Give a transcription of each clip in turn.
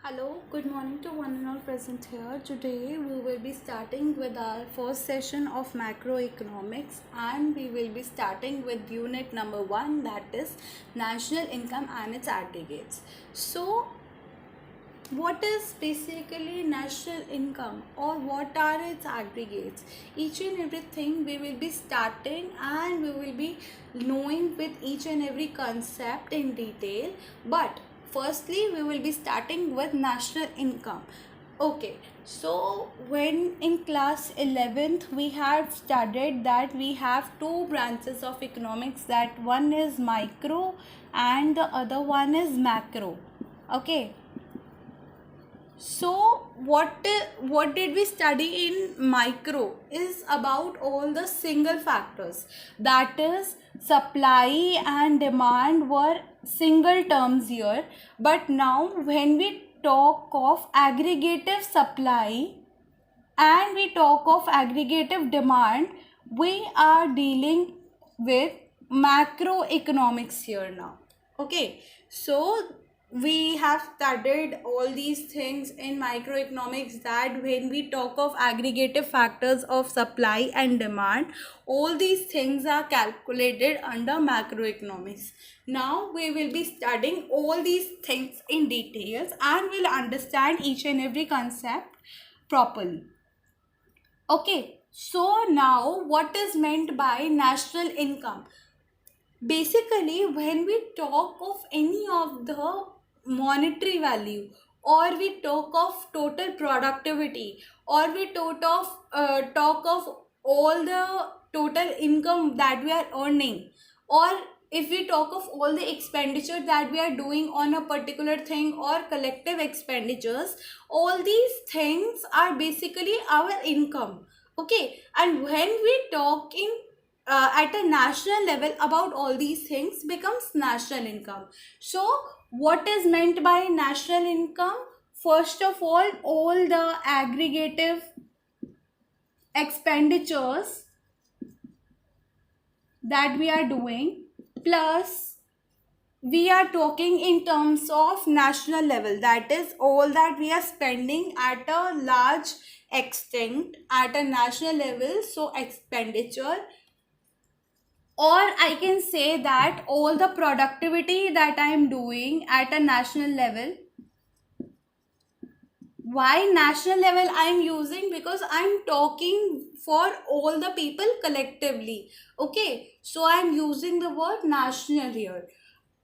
Hello, good morning to one and all present here. Today we will be starting with our first session of macroeconomics, and we will be starting with unit number 1, that is national income and its aggregates. So what is basically national income or what are its aggregates? Each and everything we will be starting, and we will be knowing with each and every concept in detail. But firstly we will be starting with national income. Okay, so when in class 11th we have studied that we have two branches of economics, that one is micro and the other one is macro. Okay, so what did we study in micro is about all the single factors, that is supply and demand were single terms here. But now when we talk of aggregative supply and we talk of aggregative demand, we are dealing with macroeconomics here now. Okay, so we have studied all these things in microeconomics, that when we talk of aggregative factors of supply and demand, all these things are calculated under macroeconomics. Now we will be studying all these things in details and will understand each and every concept properly. Okay, so now what is meant by national income? Basically, when we talk of any of the monetary value, or we talk of total productivity, or we talk of all the total income that we are earning, or if we talk of all the expenditure that we are doing on a particular thing or collective expenditures, all these things are basically our income. Okay, and when we talk in at a national level about all these things becomes national income. So what is meant by national income? First of all the aggregative expenditures that we are doing, plus we are talking in terms of national level, that is all that we are spending at a large extent at a national level, so expenditure. Or I can say that all the productivity that I am doing at a national level. Why national level I am using? Because I am talking for all the people collectively. Okay, so I am using the word national here.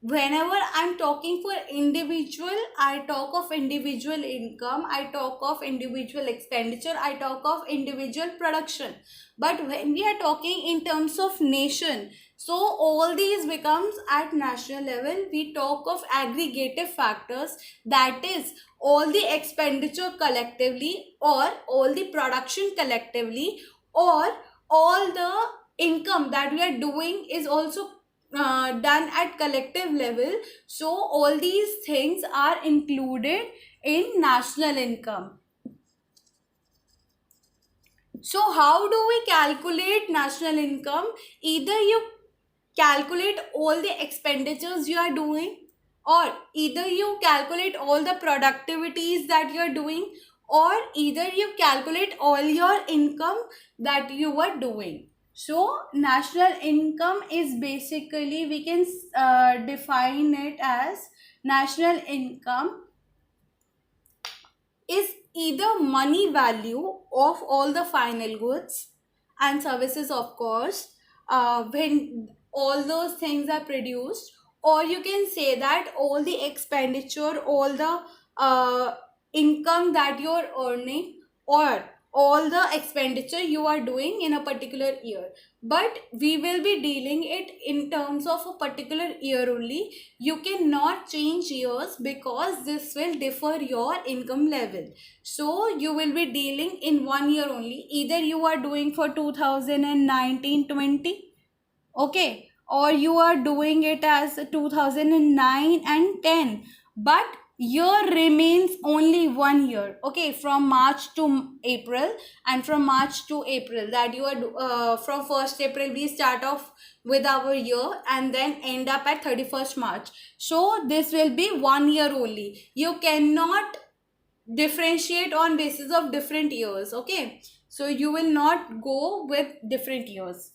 Whenever I'm talking for individual, I talk of individual income, I talk of individual expenditure, I talk of individual production. But when we are talking in terms of nation, so all these becomes at national level. We talk of aggregative factors, that is all the expenditure collectively, or all the production collectively, or all the income that we are doing is also done at collective level. So all these things are included in national income. So how do we calculate national income? Either you calculate all the expenditures you are doing, or either you calculate all the productivities that you are doing, or either you calculate all your income that you are doing. So national income is basically, we can define it as, national income is either money value of all the final goods and services, of course, when all those things are produced. Or you can say that all the expenditure, all the income that you're earning, or all the expenditure you are doing in a particular year. But we will be dealing it in terms of a particular year only. You cannot change years, because this will differ your income level. So you will be dealing in 1 year only. Either you are doing for 2019-20, okay, or you are doing it as 2009 and 10. But year remains only 1 year. Okay, from March to April, and from March to April, that you are from 1st April we start off with our year, and then end up at 31st March. So this will be 1 year only. You cannot differentiate on basis of different years. Okay, so you will not go with different years.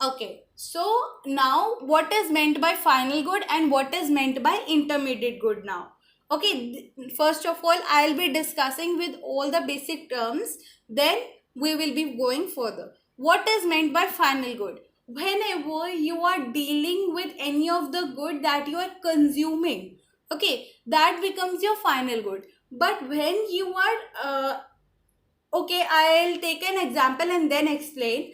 Okay, so now what is meant by final good and what is meant by intermediate good now? Okay, first of all, I'll be discussing with all the basic terms, then we will be going further. What is meant by final good? Whenever you are dealing with any of the good that you are consuming, okay, that becomes your final good. But when you are okay, I'll take an example and then explain.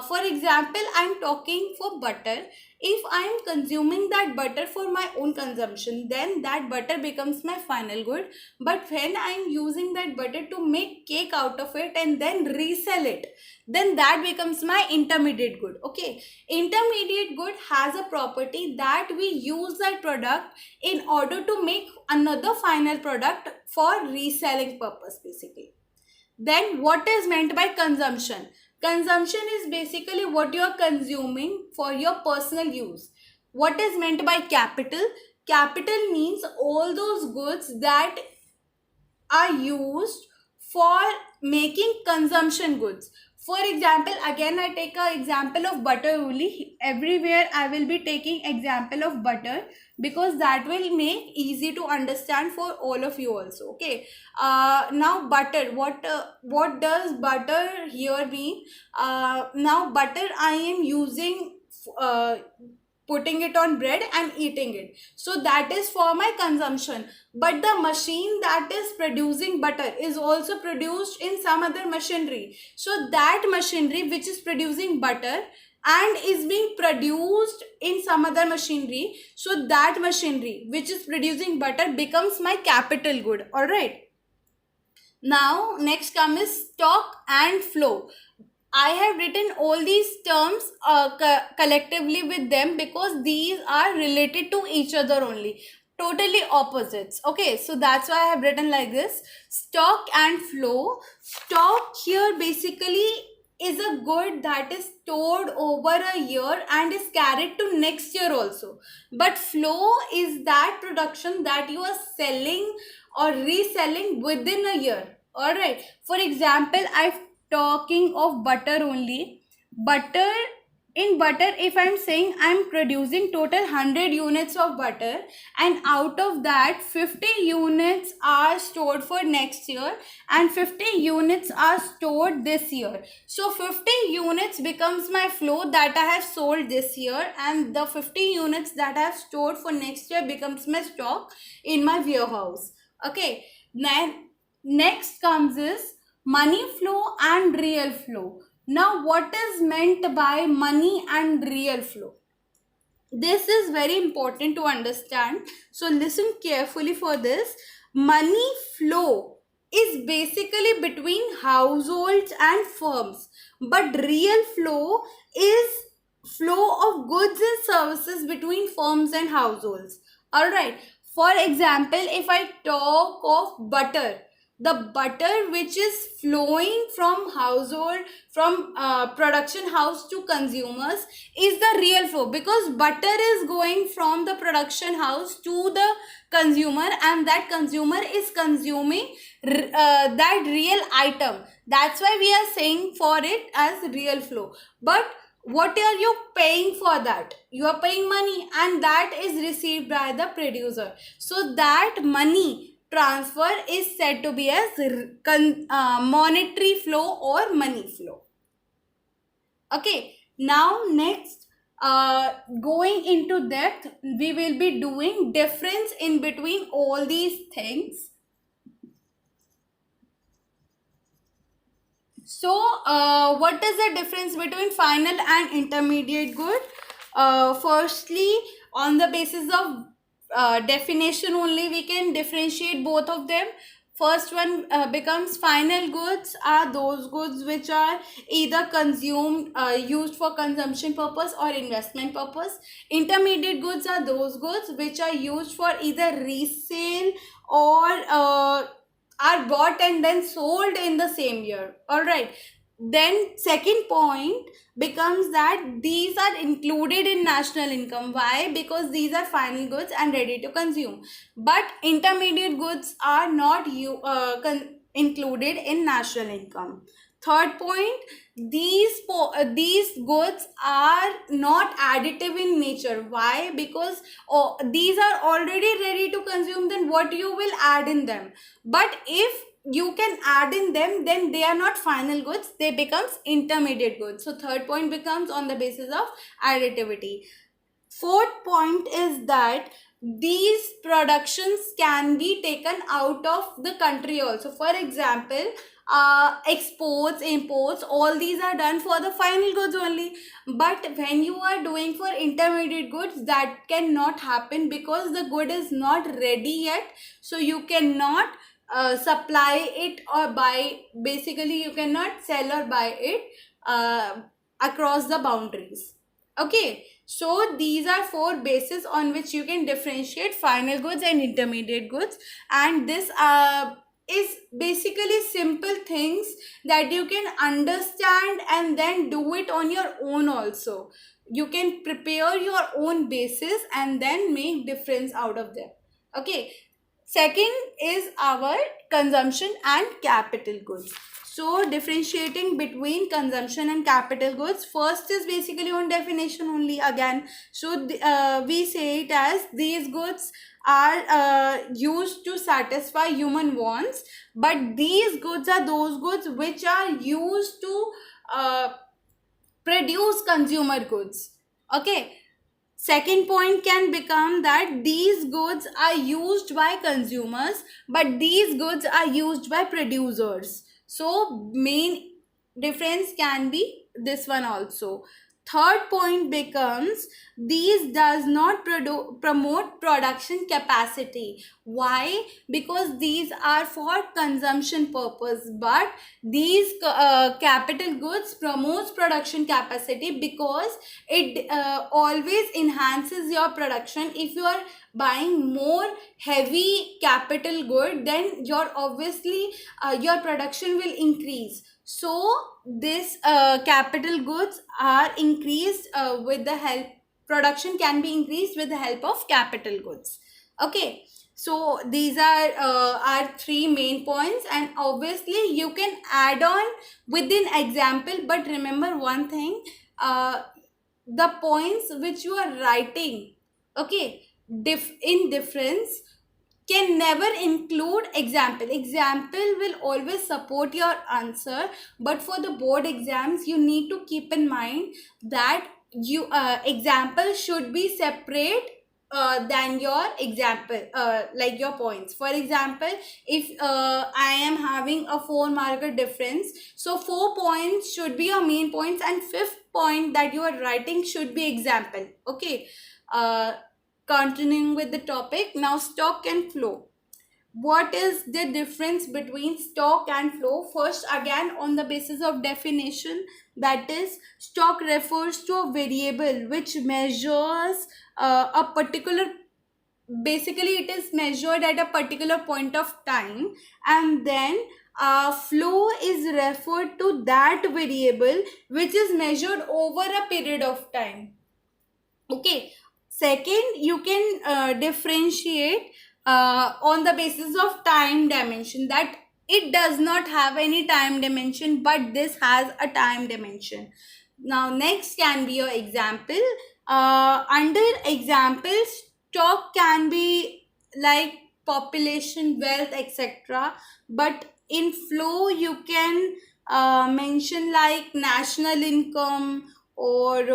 For example, I'm talking for butter. If I'm consuming that butter for my own consumption, then that butter becomes my final good. But when I'm using that butter to make cake out of it and then resell it, then that becomes my intermediate good. Okay, intermediate good has a property that we use that product in order to make another final product for reselling purpose, basically. Then what is meant by consumption? Consumption is basically what you are consuming for your personal use. What is meant by capital? Capital means all those goods that are used for making consumption goods. For example, again I take an example of butter only. Everywhere I will be taking example of butter because that will make easy to understand for all of you also. Okay, now butter, what does butter here mean? Now butter I am using, uh, putting it on bread and eating it, so that is for my consumption. But the machine that is producing butter is also produced in some other machinery, so that machinery which is producing butter and is being produced in some other machinery, so that machinery which is producing butter becomes my capital good. All right, now next comes stock and flow. I have written all these terms collectively with them because these are related to each other only. Totally opposites. Okay, so that's why I have written like this. Stock and flow. Stock here basically is a good that is stored over a year and is carried to next year also. But flow is that production that you are selling or reselling within a year. All right, for example, I've talking of butter only. Butter, in butter, if I'm saying I'm producing total 100 units of butter, and out of that 50 units are stored for next year and 50 units are stored this year. So 50 units becomes my flow that I have sold this year, and the 50 units that I have stored for next year becomes my stock in my warehouse. Okay, then next comes is money flow and real flow. Now, what is meant by money and real flow? This is very important to understand. So, listen carefully for this. Money flow is basically between households and firms, but real flow is flow of goods and services between firms and households. All right. For example, if I talk of butter, the butter which is flowing from household, from production house to consumers, is the real flow, because butter is going from the production house to the consumer and that consumer is consuming that real item. That's why we are saying for it as real flow. But what are you paying for that? You are paying money and that is received by the producer. So that money transfer is said to be as monetary flow or money flow. Okay, now next, going into depth, we will be doing difference in between all these things. So, what is the difference between final and intermediate good? Firstly, on the basis of definition only, we can differentiate both of them. First one becomes final goods are those goods which are either consumed, used for consumption purpose or investment purpose. Intermediate goods are those goods which are used for either resale or are bought and then sold in the same year. All right. then second point becomes that these are included in national income. Why? Because these are final goods and ready to consume, but intermediate goods are not included in national income. Third point, these goods are not additive in nature. Why? Because these are already ready to consume, then what you will add in them? But if you can add in them, then they are not final goods, they becomes intermediate goods. So third point becomes on the basis of additivity. Fourth point is that these productions can be taken out of the country also. For example, exports, imports, all these are done for the final goods only. But when you are doing for intermediate goods, that cannot happen because the good is not ready yet. So you cannot supply it or buy, basically you cannot sell or buy it across the boundaries. Okay, so these are four bases on which you can differentiate final goods and intermediate goods, and this is basically simple things that you can understand and then do it on your own also. You can prepare your own basis and then make difference out of them. Okay, second is our consumption and capital goods. So differentiating between consumption and capital goods, first is basically on definition only again. So we say it as these goods are used to satisfy human wants, but these goods are those goods which are used to produce consumer goods. Okay, second point can become that these goods are used by consumers, but these goods are used by producers. So main difference can be this one also. Third point becomes these does not promote production capacity. Why? Because these are for consumption purpose, but these capital goods promotes production capacity because it always enhances your production. If you are buying more heavy capital good, then your obviously your production will increase. So this capital goods are increased with the help, production can be increased with the help of capital goods. Okay, so these are our three main points, and obviously you can add on within example, but remember one thing, the points which you are writing, okay, in difference can never include example. Example will always support your answer, but for the board exams you need to keep in mind that you example should be separate than your example, like your points. For example, if I am having a 4 marker difference, so 4 points should be your main points and fifth point that you are writing should be example. Okay, uh, continuing with the topic now, stock and flow. What is the difference between stock and flow? First, again on the basis of definition, that is, stock refers to a variable which measures a particular, basically it is measured at a particular point of time, and then flow is referred to that variable which is measured over a period of time. Okay, second, you can differentiate on the basis of time dimension, that it does not have any time dimension, but this has a time dimension. Now next can be your example. Under examples, stock can be like population, wealth, etc., but in flow you can mention like national income or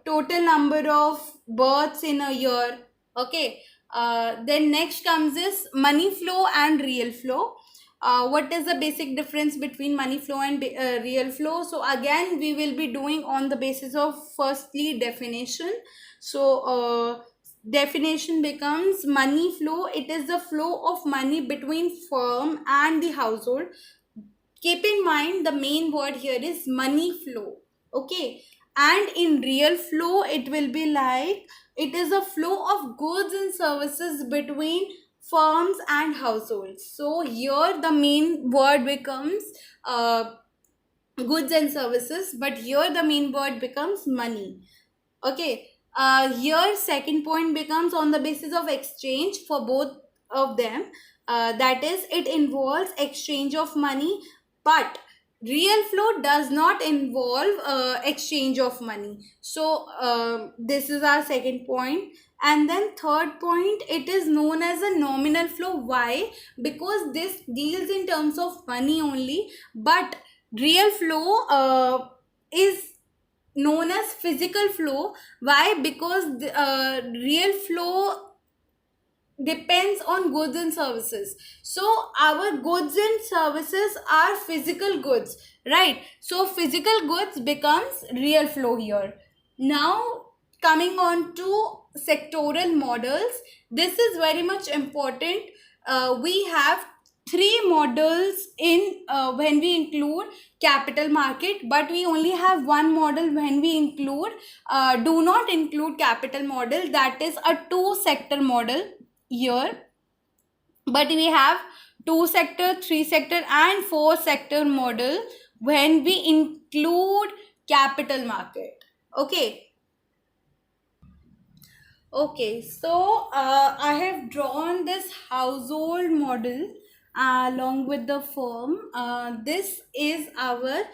total number of births in a year. Okay, then next comes this money flow and real flow. What is the basic difference between money flow and real flow? So again we will be doing on the basis of firstly definition. So definition becomes money flow, it is the flow of money between firm and the household. Keep in mind the main word here is money flow. Okay, and in real flow it will be like it is a flow of goods and services between firms and households. So here the main word becomes goods and services, but here the main word becomes money. Okay. Here second point becomes on the basis of exchange for both of them. That is, it involves exchange of money, but real flow does not involve exchange of money. So this is our second point. And then third point, it is known as a nominal flow. Why? Because this deals in terms of money only, but real flow is known as physical flow. Why? Because the real flow depends on goods and services. So our goods and services are physical goods, right? So physical goods becomes real flow here. Now coming on to sectoral models, this is very much important. We have three models in when we include capital market, but we only have one model when we include do not include capital model, that is a two sector model here. But we have two sector, three sector and four sector model when we include capital market. Okay. Okay, so I have drawn this household model along with the firm. This is our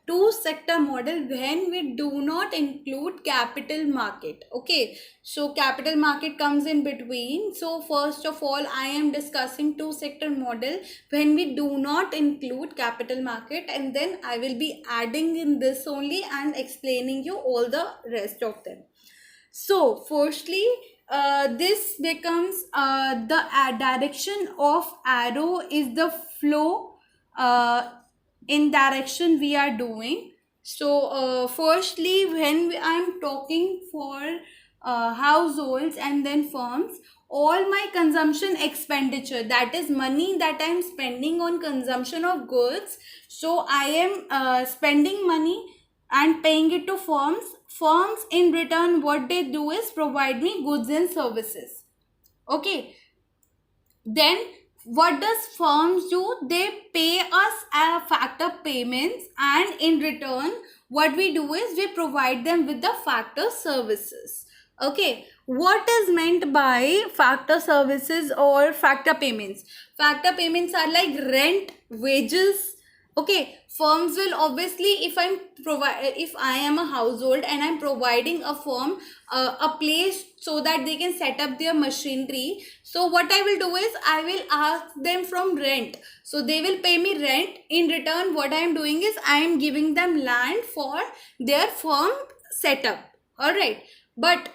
two sector model when we do not include capital market. Okay, so capital market comes in between. So first of all, I am discussing two sector model when we do not include capital market, and then I will be adding in this only and explaining you all the rest of them. So, firstly, this becomes the direction of arrow is the flow in direction we are doing. So, firstly, when I'm talking for households and then firms, all my consumption expenditure, that is money that I'm spending on consumption of goods. So, I am spending money and paying it to firms. Firms in return, what they do is provide me goods and services. Okay. Then what does firms do? They pay us a factor payments, and in return what we do is we provide them with the factor services. Okay, what is meant by factor services or factor payments? Factor payments are like rent, wages. Okay, firms will obviously, if I am a household and I'm providing a firm a place so that they can set up their machinery, so what I will do is I will ask them from rent. So they will pay me rent. In return, what I am doing is I am giving them land for their firm setup. All right. But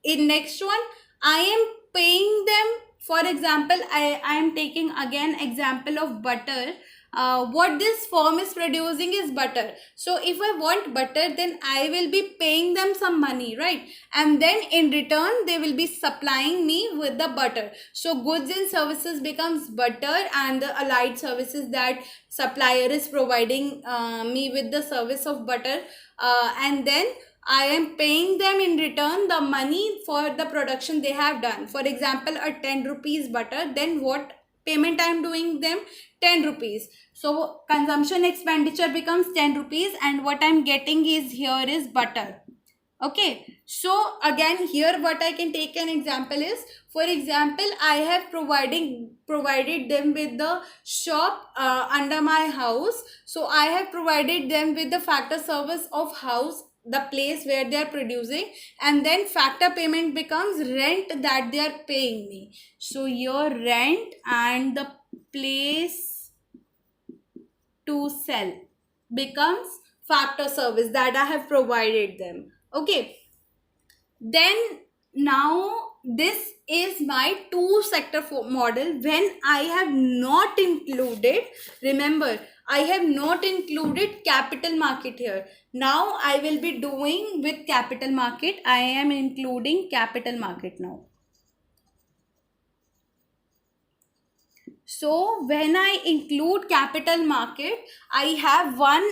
in next one, I am paying them. For example, I am taking again example of butter. What this firm is producing is butter. So if I want butter, then I will be paying them some money, right? And then in return, they will be supplying me with the butter. So goods and services becomes butter, and the allied services that supplier is providing me with the service of butter. And then I am paying them in return the money for the production they have done. For example, a 10 rupees butter, then what payment I am doing them? 10 rupees. So consumption expenditure becomes 10 rupees, and what I am getting is here is butter. Okay, so again here what I can take an example is, for example, I have provided them with the shop under my house. So I have provided them with the factor service of house, the place where they are producing, and then factor payment becomes rent that they are paying me. So your rent and the place to sell becomes factor service that I have provided them. Okay, then now this is my two sector model when I have not included, remember, I have not included capital market here. Now I will be doing with capital market. I am including capital market now. So when I include capital market, I have one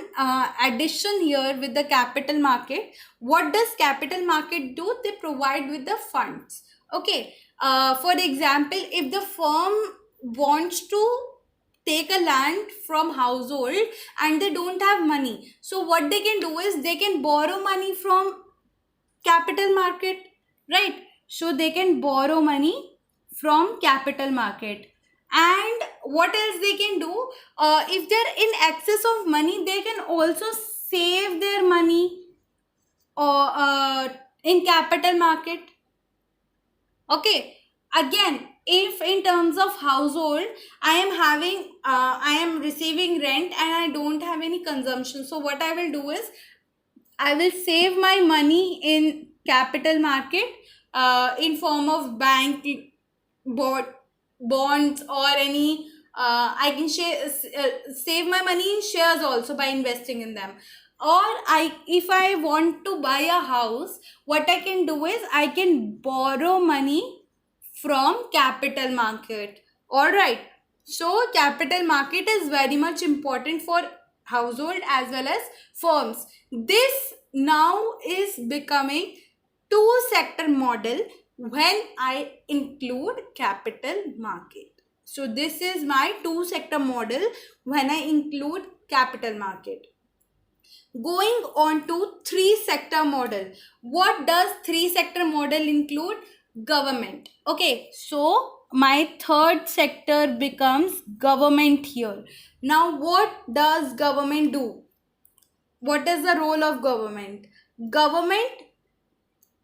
addition here with the capital market. What does capital market do? They provide with the funds. Okay. For example, if the firm wants to take a land from household and they don't have money. So what they can do is they can borrow money from capital market, right? So they can borrow money from capital market. And what else they can do? If they're in excess of money, they can also save their money or in capital market. Okay, again, if in terms of household, I am receiving rent and I don't have any consumption, so what I will do is I will save my money in capital market in form of bank bond, bonds or any I can save my money in shares also by investing in them. Or if I want to buy a house, what I can do is I can borrow money from capital market. All right. So capital market is very much important for household as well as firms. This now is becoming two sector model when I include capital market. So this is my two sector model when I include capital market. Going on to three sector model. What does three sector model include? Government. Okay, so my third sector becomes government here. Now what does government do? What is the role of government? Government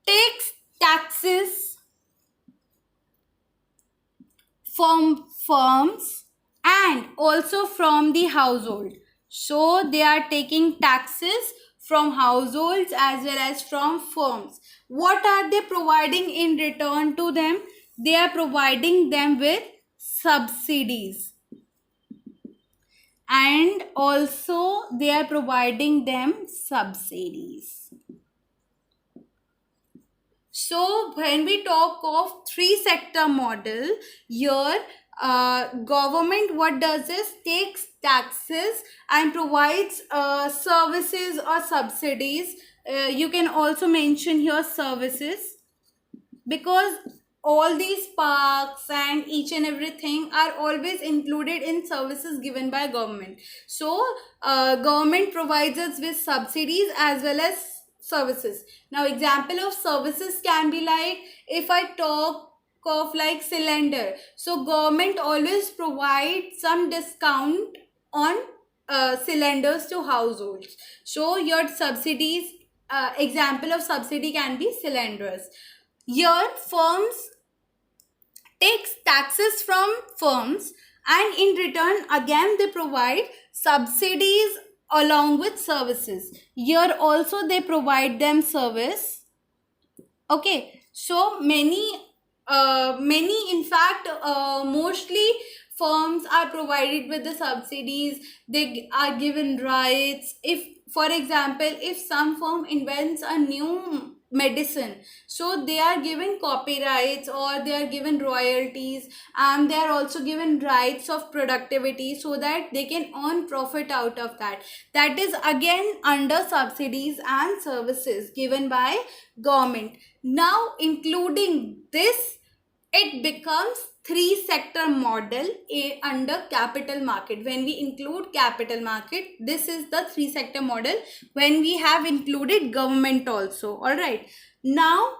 takes taxes from firms and also from the household. So they are taking taxes from households as well as from firms. What are they providing in return to them? They are providing them with subsidies. And also they are providing them subsidies. So when we talk of three sector model, here government what does is takes taxes and provides services or subsidies. You can also mention here services, because all these parks and each and everything are always included in services given by government. So government provides us with subsidies as well as services. Now example of services can be like, if I talk of like cylinder, so government always provides some discount on cylinders to households. So your subsidies, example of subsidy can be cylinders. Here firms takes taxes from firms and in return again they provide subsidies along with services. Here also they provide them service. Okay, so many in fact mostly firms are provided with the subsidies. They are given rights. If for example, if some firm invents a new medicine, so they are given copyrights or they are given royalties, and they are also given rights of productivity so that they can earn profit out of that. That is again under subsidies and services given by government. Now including this, it becomes three sector model under capital market. When we include capital market, this is the three sector model when we have included government also. All right, now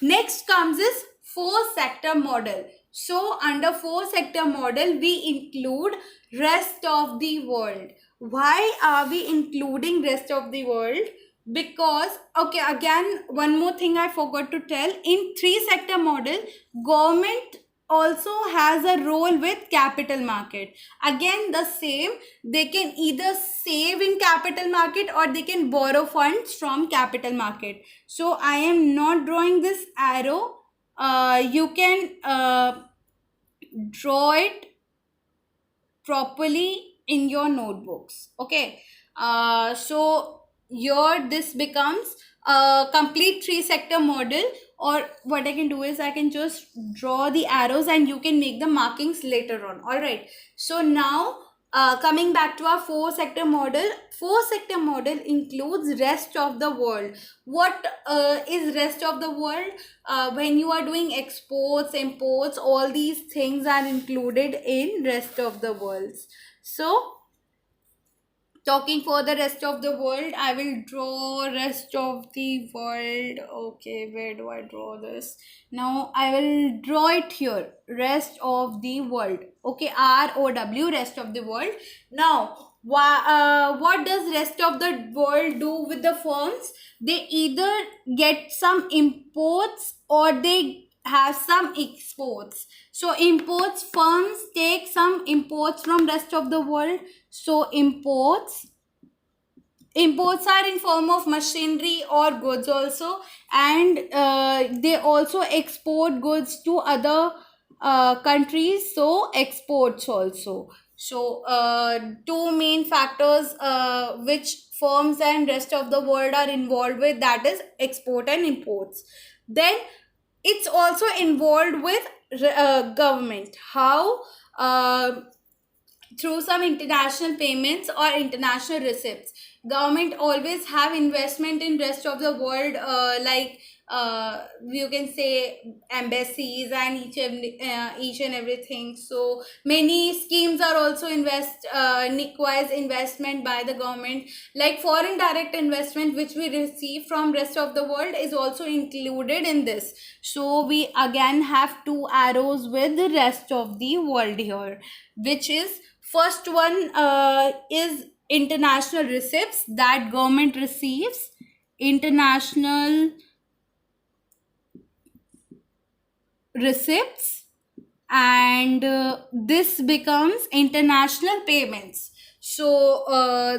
next comes is four sector model. So under four sector model we include rest of the world. Why are we including rest of the world? Because okay, again one more thing I forgot to tell. In three sector model, government also has a role with capital market. Again the same, they can either save in capital market or they can borrow funds from capital market. So I am not drawing this arrow. You can draw it properly in your notebooks. Okay, so here this becomes a complete three sector model, or what I can do is I can just draw the arrows and you can make the markings later on. All right, so now Coming back to our four sector model includes rest of the world. What is rest of the world? When you are doing exports, imports, all these things are included in rest of the world. So talking for the rest of the world, I will draw rest of the world. Okay, where do I draw this? Now I will draw it here, rest of the world. Okay, ROW, rest of the world. Now what does rest of the world do with the firms? They either get some imports or they have some exports. So imports, firms take some imports from rest of the world. So imports are in form of machinery or goods also, and they also export goods to other countries, so exports also. So two main factors which firms and rest of the world are involved with, that is export and imports. Then it's also involved with government. How? Through some international payments or international receipts. Government always have investment in rest of the world, like you can say embassies and each and everything. So many schemes are also requires investment by the government, like foreign direct investment which we receive from rest of the world is also included in this. So we again have two arrows with the rest of the world here, which is first one is international receipts that government receives, international receipts, and this becomes international payments. So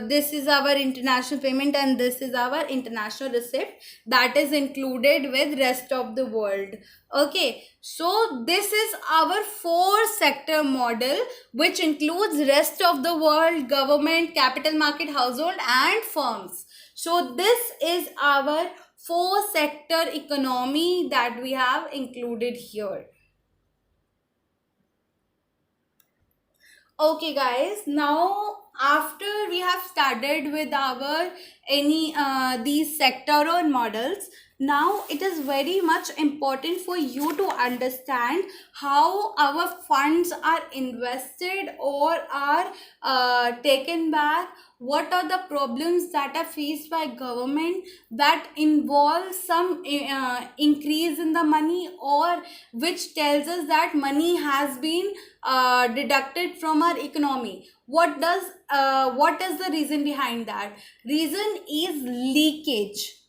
this is our international payment and this is our international receipt that is included with rest of the world. Okay, so this is our four sector model, which includes rest of the world, government, capital market, household, and firms. So this is our four sector economy that we have included here. Okay guys, now after we have started with our any these sectoral models, now it is very much important for you to understand how our funds are invested or are taken back. What are the problems that are faced by government that involve some increase in the money, or which tells us that money has been deducted from our economy. What is the reason behind that? Reason is leakage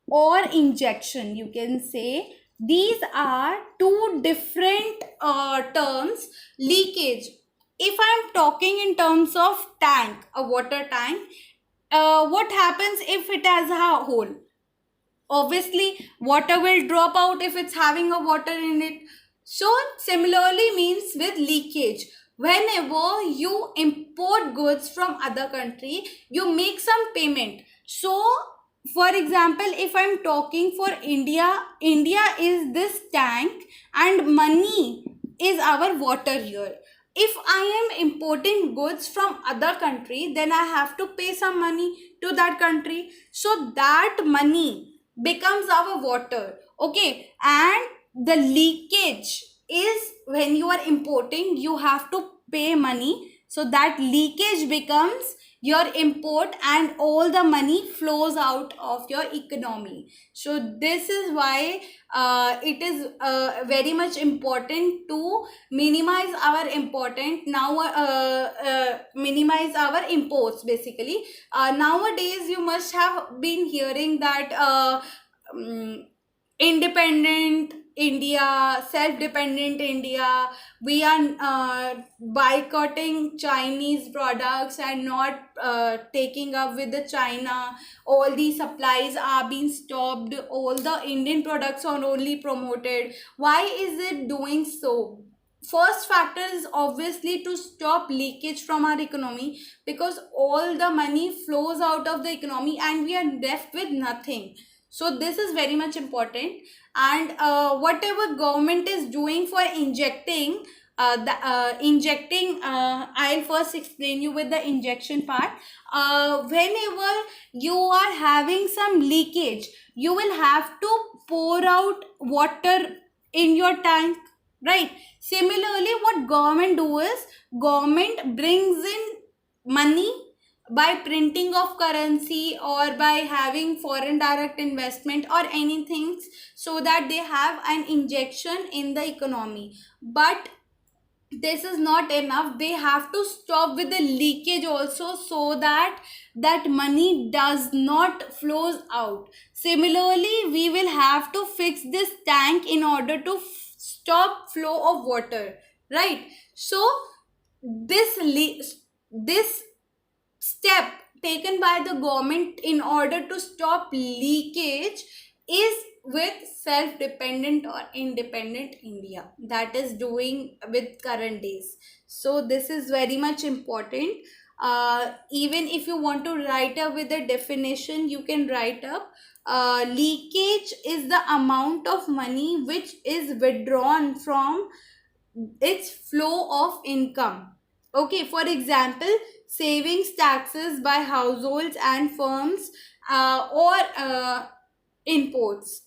or injection, you can say. These are two different terms. Leakage, if I'm talking in terms of tank, a water tank, what happens if it has a hole? Obviously water will drop out if it's having a water in it. So similarly means with leakage, whenever you import goods from other country, you make some payment. So for example, if I'm talking for India is this tank and money is our water here. If I am importing goods from other country, then I have to pay some money to that country, so that money becomes our water. Okay, and the leakage is when you are importing, you have to pay money, so that leakage becomes your import and all the money flows out of your economy. So this is why it is very much important to minimize our minimize our imports basically. Nowadays you must have been hearing that um, independent India, self-dependent India, we are boycotting Chinese products and not taking up with the China. All these supplies are being stopped. All the Indian products are only promoted. Why is it doing so? First factor is obviously to stop leakage from our economy, because all the money flows out of the economy and we are left with nothing. So this is very much important. And whatever government is doing for injecting injecting, I'll first explain you with the injection part. Whenever you are having some leakage, you will have to pour out water in your tank, right? Similarly, what government do is, government brings in money by printing of currency or by having foreign direct investment or anything, so that they have an injection in the economy. But this is not enough, they have to stop with the leakage also, so that that money does not flows out. Similarly, we will have to fix this tank in order to stop flow of water, right? So this step taken by the government in order to stop leakage is with self dependent or independent India, that is doing with current days. So this is very much important. Even if you want to write up with the definition, you can write up, leakage is the amount of money which is withdrawn from its flow of income. Okay, for example, savings taxes by households and firms, or imports.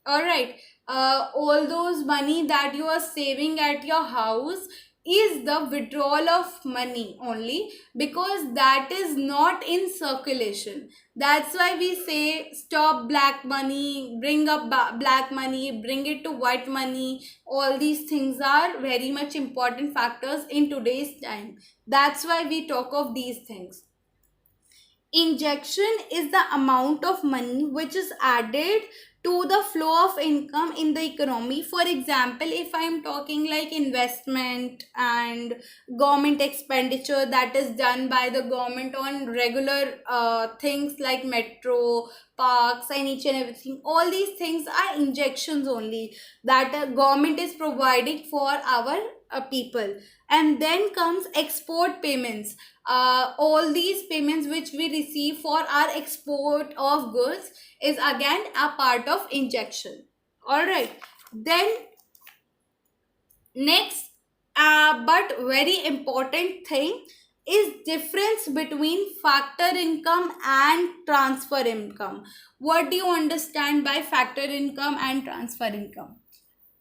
All right, all those money that you are saving at your house is the withdrawal of money only, because that is not in circulation. That's why we say stop black money, bring up black money, bring it to white money. All these things are very much important factors in today's time. That's why we talk of these things. Injection is the amount of money which is added to the flow of income in the economy. For example, if I am talking like investment and government expenditure that is done by the government on regular things like metro, parks, and each and everything, all these things are injections only that government is providing for our people. And then comes export payments. All these payments which we receive for our export of goods is again a part of injection. All right, then next, but very important thing is difference between factor income and transfer income. What do you understand by factor income and transfer income?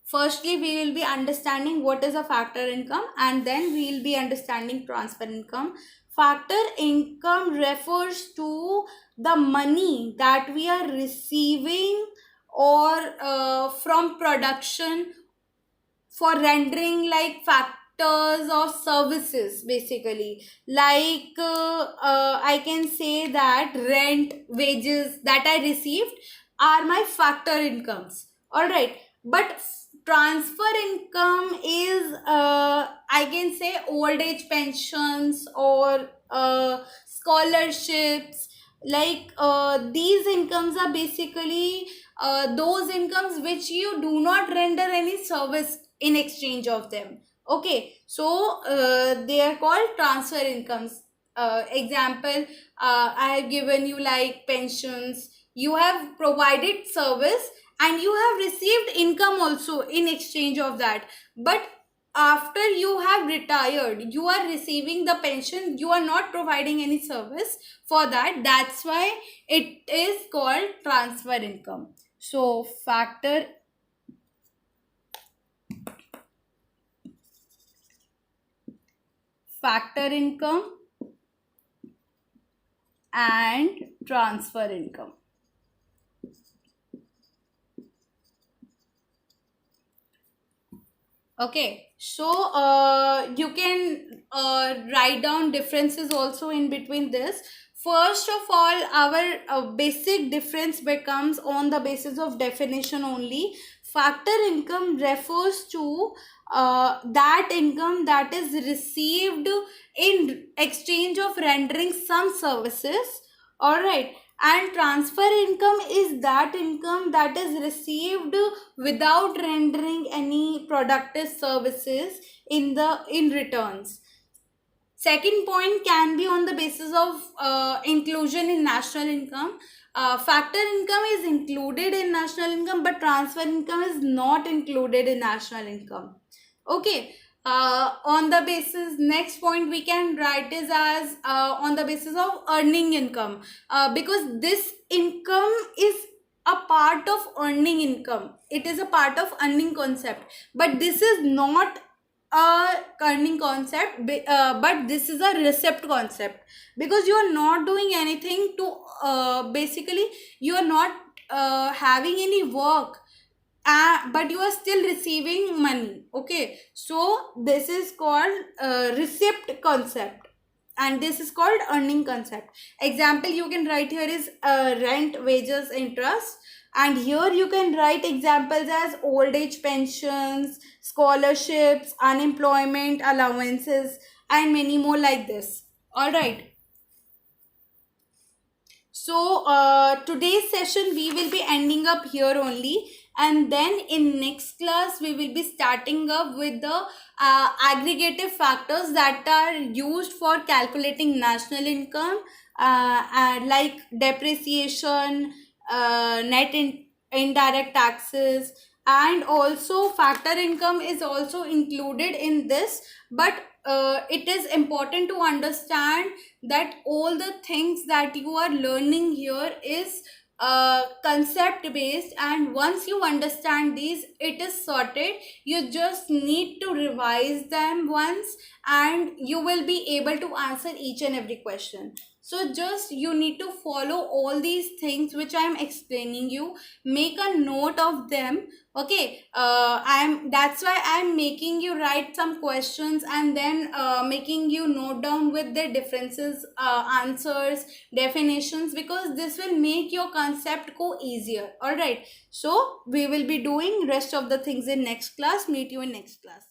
Firstly, we will be understanding what is a factor income, and then we will be understanding transfer income. Factor income refers to the money that we are receiving or from production for rendering like factors or services, basically. Like I can say that rent, wages that I received are my factor incomes. All right, but transfer income is, I can say, old age pensions or scholarships. Like these incomes are basically those incomes which you do not render any service in exchange of them. Okay, so they are called transfer incomes. Example, I have given you like pensions. You have provided service and you have received income also in exchange of that. But after you have retired, you are receiving the pension, you are not providing any service for that. That's why it is called transfer income. So factor income and transfer income. Okay, so you can write down differences also in between this. First of all, our basic difference becomes on the basis of definition only. Factor income refers to that income that is received in exchange of rendering some services. All right, and transfer income is that income that is received without rendering any productive services in returns. Second point can be on the basis of inclusion in national income. Factor income is included in national income, but transfer income is not included in national income. Okay, On the basis, next point we can write is as on the basis of earning income, because this income is a part of earning income. It is a part of earning concept, but this is not a earning concept, but this is a receipt concept, because you are not doing anything to basically you are not having any work, but you are still receiving money. Okay, so this is called receipt concept, and this is called earning concept. Example you can write here is rent, wages, interest, and here you can write examples as old age pensions, scholarships, unemployment allowances, and many more like this. All right. So today's session we will be ending up here only, and then in next class we will be starting up with the aggregative factors that are used for calculating national income, and like depreciation, indirect taxes, and also factor income is also included in this. But it is important to understand that all the things that you are learning here is concept based, and once you understand these, it is sorted. You just need to revise them once, and you will be able to answer each and every question. So just you need to follow all these things which I am explaining you, make a note of them. Okay, I'm that's why I'm making you write some questions, and then making you note down with the differences, answers, definitions, because this will make your concept go easier. All right, so we will be doing rest of the things in next class. Meet you in next class.